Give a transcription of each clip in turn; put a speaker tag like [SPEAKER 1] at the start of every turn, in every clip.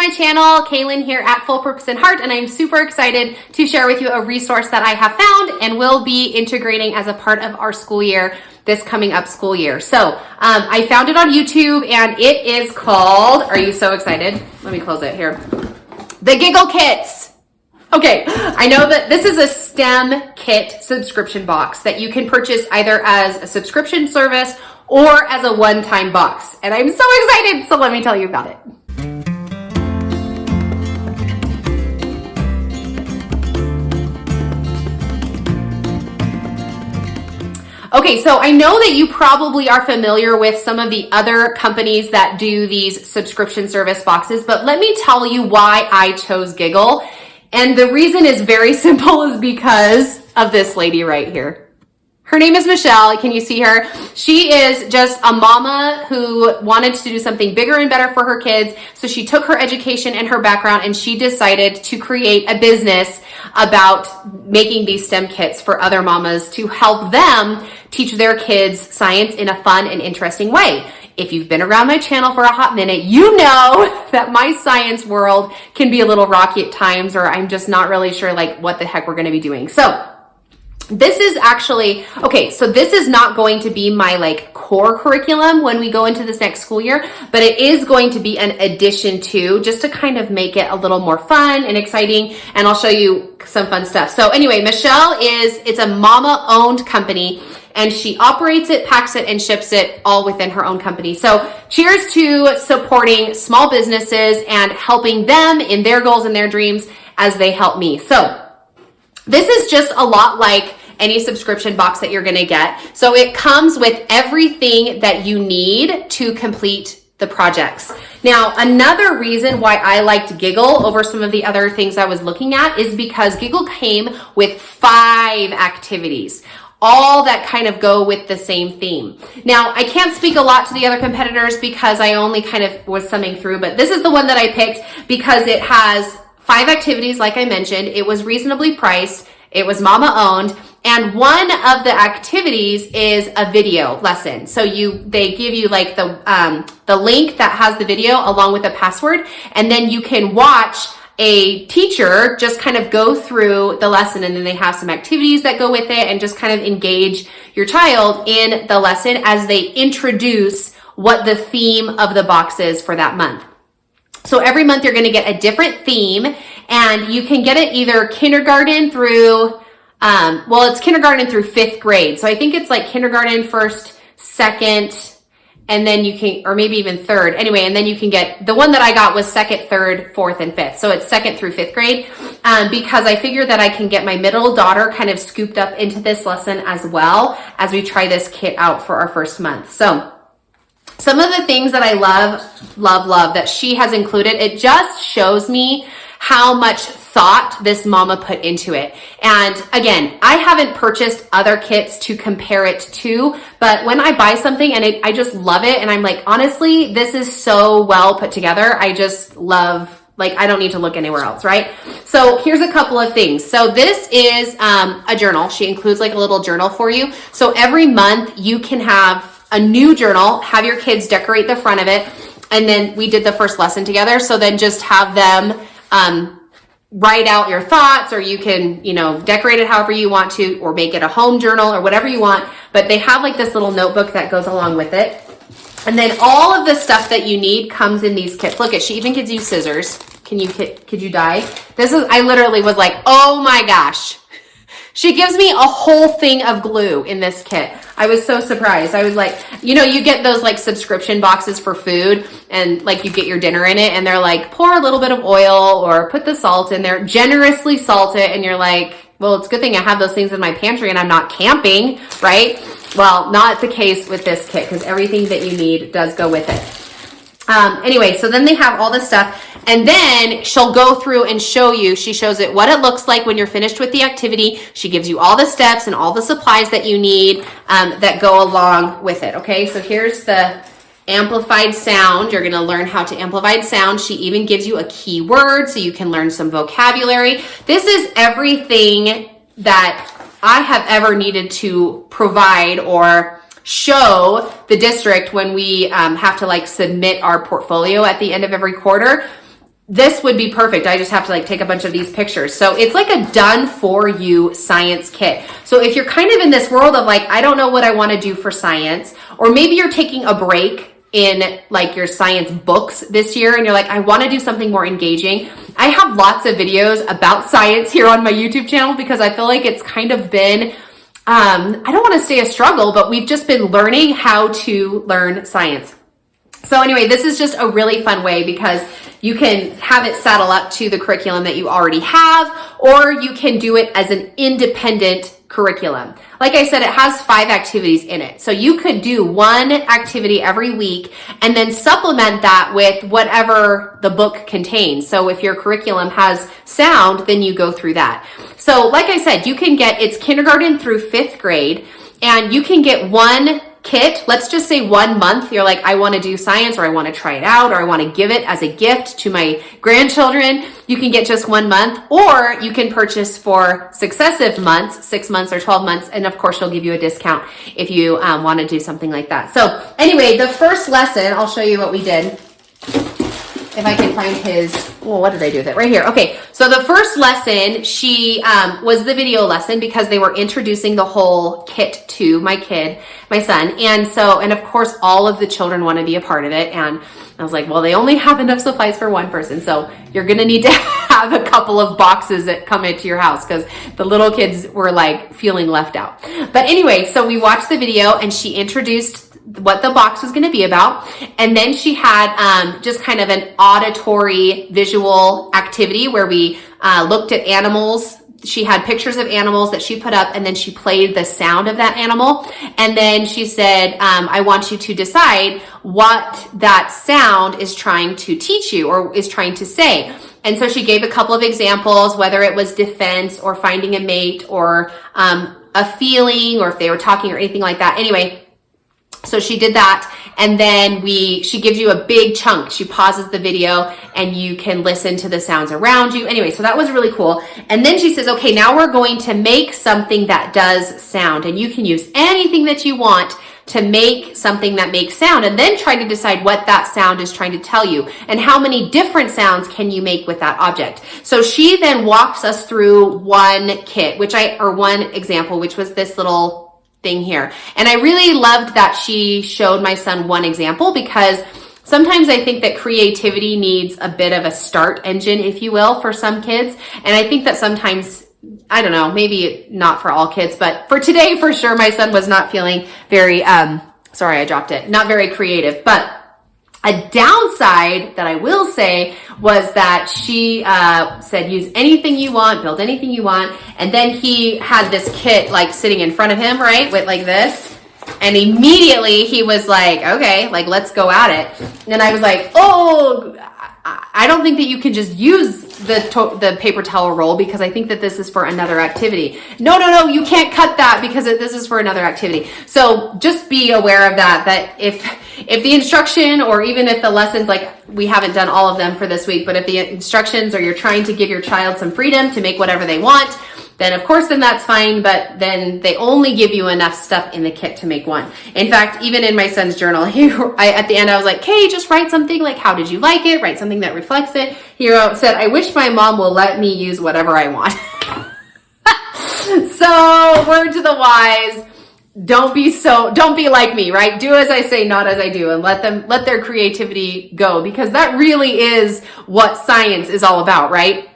[SPEAKER 1] my channel. Kaylin here at Full Purpose and Heart, and I'm super excited to share with you a resource that I have found and will be integrating as a part of our school year, this coming up school year. So I found it on YouTube, and it is called, are you so excited? Let me close it here. The Giggle Kits. Okay, I know that this is a STEMKit subscription box that you can purchase either as a subscription service or as a one-time box. And I'm so excited, so let me tell you about it. Okay, so I know that you probably are familiar with some of the other companies that do these subscription service boxes, but let me tell you why I chose Giggle. And the reason is very simple, is because of this lady right here. Her name is Michelle. Can you see her? She is just a mama who wanted to do something bigger and better for her kids. So she took her education and her background, and she decided to create a business about making these STEM kits for other mamas to help them teach their kids science in a fun and interesting way. If you've been around my channel for a hot minute, you know that my science world can be a little rocky at times, or I'm just not really sure like what the heck we're going to be doing. So this is actually, okay, so this is not going to be my like core curriculum when we go into this next school year, but it is going to be an addition to, just to kind of make it a little more fun and exciting, and I'll show you some fun stuff. So anyway, Michelle it's a mama-owned company, and she operates it, packs it, and ships it all within her own company. So cheers to supporting small businesses and helping them in their goals and their dreams as they help me. So this is just a lot like any subscription box that you're gonna get. So it comes with everything that you need to complete the projects. Now, another reason why I liked Giggle over some of the other things I was looking at is because Giggle came with 5 activities, all that kind of go with the same theme. Now, I can't speak a lot to the other competitors because I only kind of was summing through, but this is the one that I picked because it has 5 activities, like I mentioned. It was reasonably priced. It was mama owned. And one of the activities is a video lesson. So they give you like the link that has the video along with a password. And then you can watch a teacher just kind of go through the lesson, and then they have some activities that go with it, and just kind of engage your child in the lesson as they introduce what the theme of the box is for that month. So every month you're going to get a different theme, and you can get it either kindergarten through, it's kindergarten through 5th grade. So I think it's like kindergarten, 1st, 2nd, and then you can, or maybe even 3rd. Anyway, and then you can get, the one that I got was 2nd, 3rd, 4th, and 5th. So it's 2nd through 5th grade, because I figured that I can get my middle daughter kind of scooped up into this lesson as well as we try this kit out for our first month. So some of the things that I love that she has included, it just shows me how much thought this mama put into it. And again, I haven't purchased other kits to compare it to, but when I buy something and I just love it, and I'm like, honestly, this is so well put together. I just love, like, I don't need to look anywhere else, right? So here's a couple of things. So this is a journal. She includes like a little journal for you. So every month you can have a new journal, have your kids decorate the front of it, and then we did the first lesson together. So then just have them write out your thoughts, or you can, decorate it however you want to, or make it a home journal or whatever you want. But they have like this little notebook that goes along with it. And then all of the stuff that you need comes in these kits. Look, she even gives you scissors. Could you die? I literally was like, oh my gosh. She gives me a whole thing of glue in this kit. I was so surprised. I was like, you get those like subscription boxes for food, and like you get your dinner in it, and they're like, pour a little bit of oil or put the salt in there, generously salt it. And you're like, well, it's a good thing I have those things in my pantry and I'm not camping, right? Well, not the case with this kit, because everything that you need does go with it. Anyway, so then they have all this stuff, and then she'll go through and show you, she shows it what it looks like when you're finished with the activity. She gives you all the steps and all the supplies that you need that go along with it. Okay, so here's the amplified sound. You're going to learn how to amplify sound. She even gives you a keyword so you can learn some vocabulary. This is everything that I have ever needed to provide or show the district when we have to like submit our portfolio at the end of every quarter. this would be perfect. I just have to like take a bunch of these pictures. So it's like a done for you science kit. So if you're kind of in this world of like, I don't know what I want to do for science, or maybe you're taking a break in like your science books this year and you're like, I want to do something more engaging. I have lots of videos about science here on my YouTube channel because I feel like it's kind of been, I don't want to say a struggle, but we've just been learning how to learn science. So anyway, this is just a really fun way because you can have it saddle up to the curriculum that you already have, or you can do it as an independent curriculum. Like I said, it has 5 activities in it. So you could do one activity every week and then supplement that with whatever the book contains. So if your curriculum has sound, then you go through that. So like I said, you can get, it's kindergarten through 5th grade, and you can get one kit. Let's just say 1 month. You're like, I want to do science, or I want to try it out, or I want to give it as a gift to my grandchildren. You can get just 1 month, or you can purchase for successive months, 6 months or 12 months. And of course, she'll give you a discount if you want to do something like that. So anyway, the first lesson, I'll show you what we did. If I can find his, well, what did I do with it? Right here. Okay, so the first lesson, she was the video lesson because they were introducing the whole kit to my son. And so, and of course, all of the children want to be a part of it. And I was like, well, they only have enough supplies for one person. So you're going to need to have a couple of boxes that come into your house because the little kids were like feeling left out. But anyway, so we watched the video and she introduced what the box was going to be about. And then she had just kind of an auditory visual activity where we looked at animals. She had pictures of animals that she put up, and then she played the sound of that animal. And then she said, I want you to decide what that sound is trying to teach you or is trying to say. And so she gave a couple of examples, whether it was defense or finding a mate or a feeling, or if they were talking or anything like that. Anyway, so she did that, and then she gives you a big chunk. She pauses the video and you can listen to the sounds around you. Anyway, so that was really cool. And then she says, okay, now we're going to make something that does sound, and you can use anything that you want to make something that makes sound, and then try to decide what that sound is trying to tell you and how many different sounds can you make with that object. So she then walks us through one example, which was this little thing here. And I really loved that she showed my son one example, because sometimes I think that creativity needs a bit of a start engine, if you will, for some kids. And I think that sometimes, I don't know, maybe not for all kids, but for today, for sure, my son was not feeling very, sorry, I dropped it, not very creative. But a downside that I will say was that she said, use anything you want, build anything you want. And then he had this kit like sitting in front of him, right, with like this. And immediately he was like, okay, like, let's go at it. And I was like, oh, I don't think that you can just use the paper towel roll, because I think that this is for another activity. No, you can't cut that because this is for another activity. So just be aware of that if the instruction, or even if the lessons, like we haven't done all of them for this week, but if the instructions, or you're trying to give your child some freedom to make whatever they want, then of course, then that's fine. But then they only give you enough stuff in the kit to make one. In fact, even in my son's journal, at the end, I was like, hey, just write something like, how did you like it? Write something that reflects it. He said, I wish my mom will let me use whatever I want. So word to the wise, don't be like me, right? Do as I say, not as I do, and let their creativity go, because that really is what science is all about, right?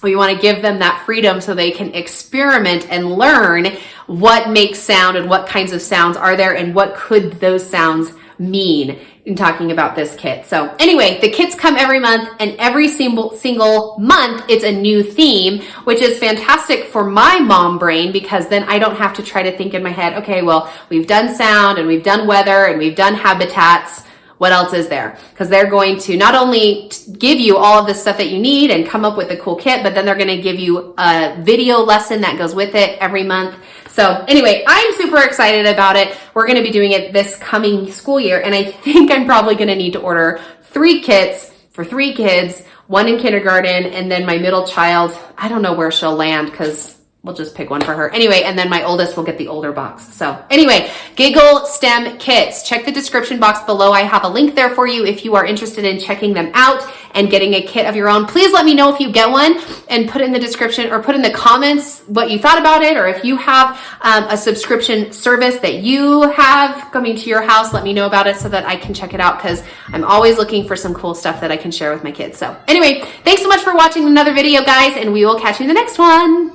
[SPEAKER 1] We want to give them that freedom so they can experiment and learn what makes sound and what kinds of sounds are there and what could those sounds mean in talking about this kit. So anyway, the kits come every month, and every single month it's a new theme, which is fantastic for my mom brain, because then I don't have to try to think in my head, okay, well, we've done sound and we've done weather and we've done habitats. What else is there? Because they're going to not only give you all of the stuff that you need and come up with a cool kit, but then they're going to give you a video lesson that goes with it every month. So anyway, I'm super excited about it. We're going to be doing it this coming school year, and I think I'm probably going to need to order 3 kits for 3 kids, 1 in kindergarten, and then my middle child, I don't know where she'll land, because we'll just pick one for her. Anyway, and then my oldest will get the older box. So anyway, Giggle STEM Kits. Check the description box below. I have a link there for you if you are interested in checking them out and getting a kit of your own. Please let me know if you get one and put in the description or put in the comments what you thought about it, or if you have a subscription service that you have coming to your house, let me know about it so that I can check it out, because I'm always looking for some cool stuff that I can share with my kids. So anyway, thanks so much for watching another video, guys, and we will catch you in the next one.